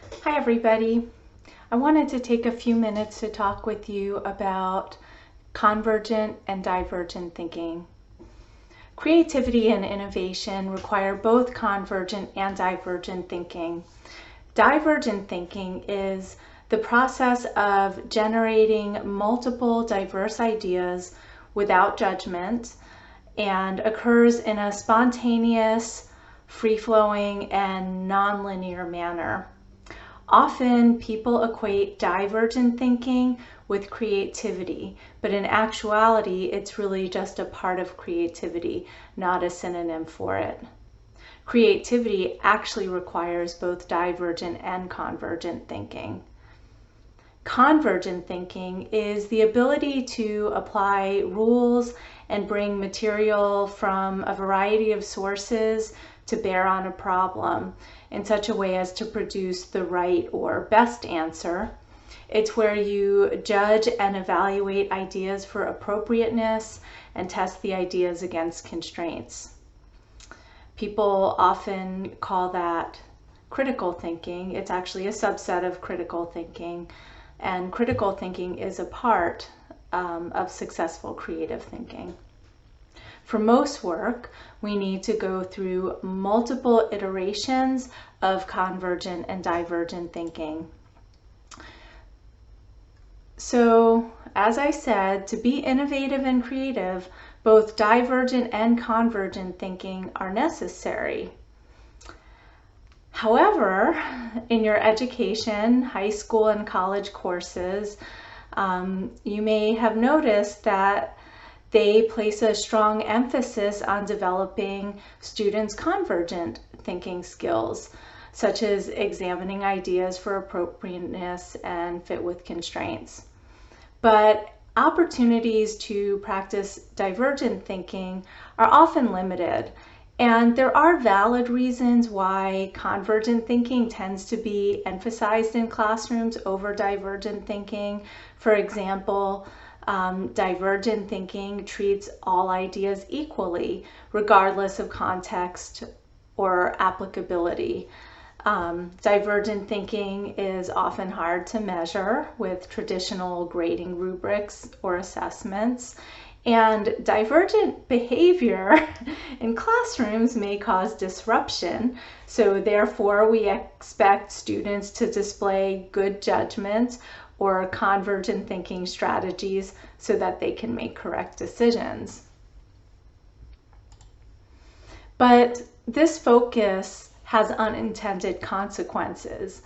Hi everybody. I wanted to take a few minutes to talk with you about convergent and divergent thinking. Creativity and innovation require both convergent and divergent thinking. Divergent thinking is the process of generating multiple diverse ideas without judgment and occurs in a spontaneous, free-flowing, and nonlinear manner. Often people equate divergent thinking with creativity, but in actuality, it's really just a part of creativity, not a synonym for it. Creativity actually requires both divergent and convergent thinking. Convergent thinking is the ability to apply rules and bring material from a variety of sources to bear on a problem in such a way as to produce the right or best answer. It's where you judge and evaluate ideas for appropriateness and test the ideas against constraints. People often call that critical thinking. It's actually a subset of critical thinking, and critical thinking is a part of successful creative thinking. For most work, we need to go through multiple iterations of convergent and divergent thinking. So, as I said, to be innovative and creative, both divergent and convergent thinking are necessary. However, in your education, high school and college courses, you may have noticed that they place a strong emphasis on developing students' convergent thinking skills, such as examining ideas for appropriateness and fit with constraints. But opportunities to practice divergent thinking are often limited, and there are valid reasons why convergent thinking tends to be emphasized in classrooms over divergent thinking. For example, divergent thinking treats all ideas equally, regardless of context or applicability. Divergent thinking is often hard to measure with traditional grading rubrics or assessments, and divergent behavior in classrooms may cause disruption. So therefore, we expect students to display good judgment or convergent thinking strategies so that they can make correct decisions. But this focus has unintended consequences.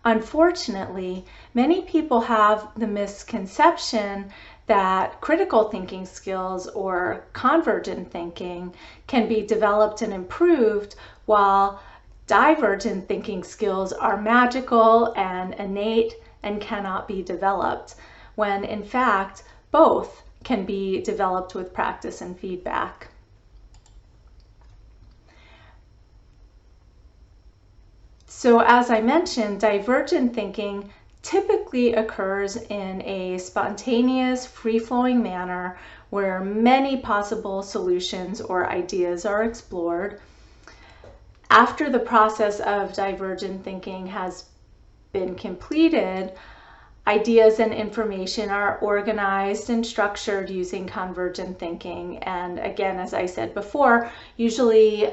Unfortunately, many people have the misconception that critical thinking skills or convergent thinking can be developed and improved, while divergent thinking skills are magical and innate and cannot be developed, when in fact both can be developed with practice and feedback. So as I mentioned, divergent thinking typically occurs in a spontaneous, free-flowing manner where many possible solutions or ideas are explored. After the process of divergent thinking has been completed, ideas and information are organized and structured using convergent thinking. And again, as I said before, usually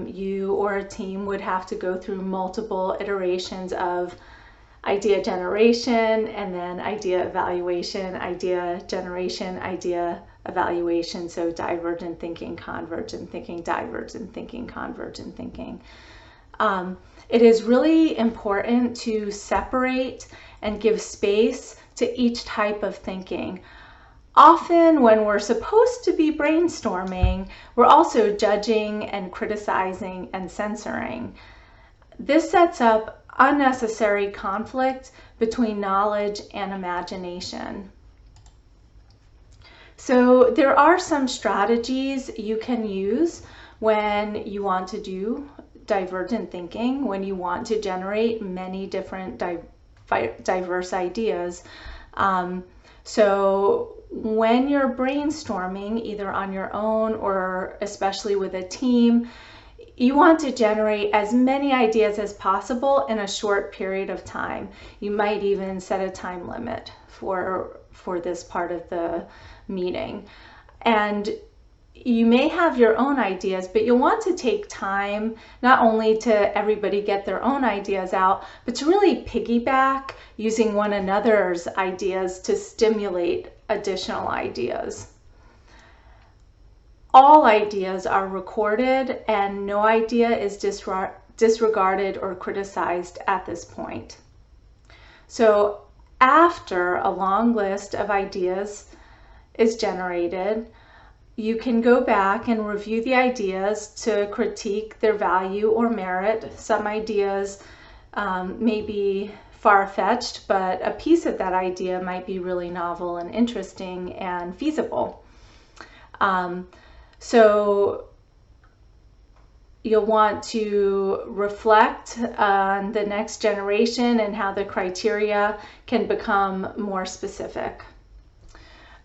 you or a team would have to go through multiple iterations of idea generation and then idea evaluation, idea generation, idea evaluation. So divergent thinking, convergent thinking, divergent thinking, convergent thinking. It is really important to separate and give space to each type of thinking. Often when we're supposed to be brainstorming, we're also judging and criticizing and censoring. This sets up unnecessary conflict between knowledge and imagination. So there are some strategies you can use when you want to do divergent thinking, when you want to generate many different diverse ideas. So when you're brainstorming, either on your own or especially with a team, you want to generate as many ideas as possible in a short period of time. You might even set a time limit for this part of the meeting. And you may have your own ideas, but you'll want to take time not only to everybody get their own ideas out, but to really piggyback using one another's ideas to stimulate additional ideas. All ideas are recorded and no idea is disregarded or criticized at this point. So after a long list of ideas is generated, you can go back and review the ideas to critique their value or merit. Some ideas may be far-fetched, but a piece of that idea might be really novel and interesting and feasible. So you'll want to reflect on the next generation and how the criteria can become more specific.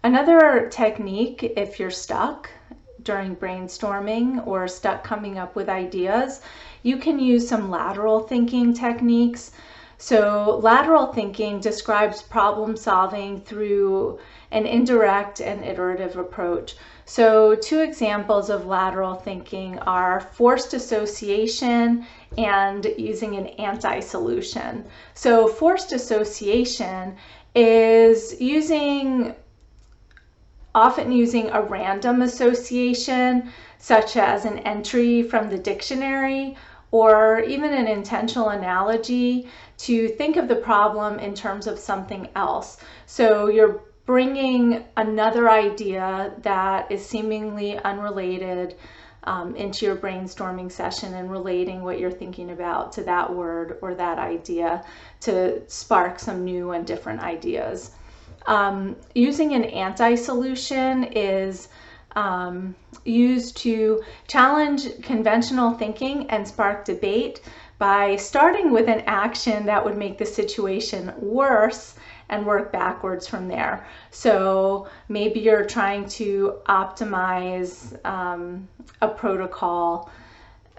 Another technique, if you're stuck during brainstorming or stuck coming up with ideas, you can use some lateral thinking techniques. So lateral thinking describes problem solving through an indirect and iterative approach. So two examples of lateral thinking are forced association and using an anti-solution. So forced association is often using a random association, such as an entry from the dictionary or even an intentional analogy to think of the problem in terms of something else. So you're bringing another idea that is seemingly unrelated into your brainstorming session and relating what you're thinking about to that word or that idea to spark some new and different ideas. Using an anti-solution is used to challenge conventional thinking and spark debate by starting with an action that would make the situation worse and work backwards from there. So maybe you're trying to optimize a protocol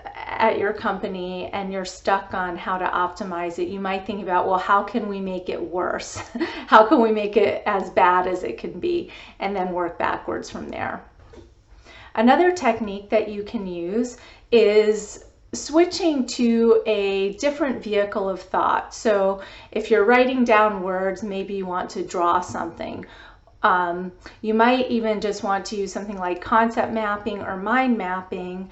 at your company and you're stuck on how to optimize it. You might think about, well, how can we make it worse? How can we make it as bad as it can be? And then work backwards from there. Another technique that you can use is switching to a different vehicle of thought. So if you're writing down words, maybe you want to draw something. You might even just want to use something like concept mapping or mind mapping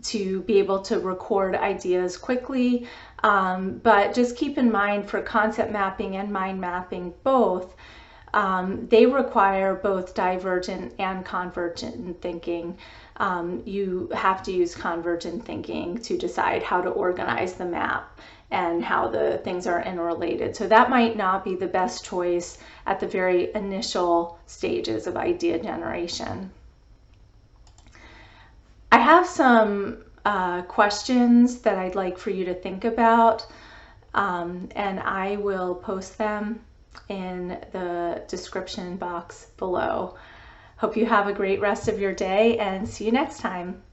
to be able to record ideas quickly. But just keep in mind for concept mapping and mind mapping both, they require both divergent and convergent thinking. You have to use convergent thinking to decide how to organize the map and how the things are interrelated. So that might not be the best choice at the very initial stages of idea generation. I have some questions that I'd like for you to think about, and I will post them in the description box below. Hope you have a great rest of your day and see you next time.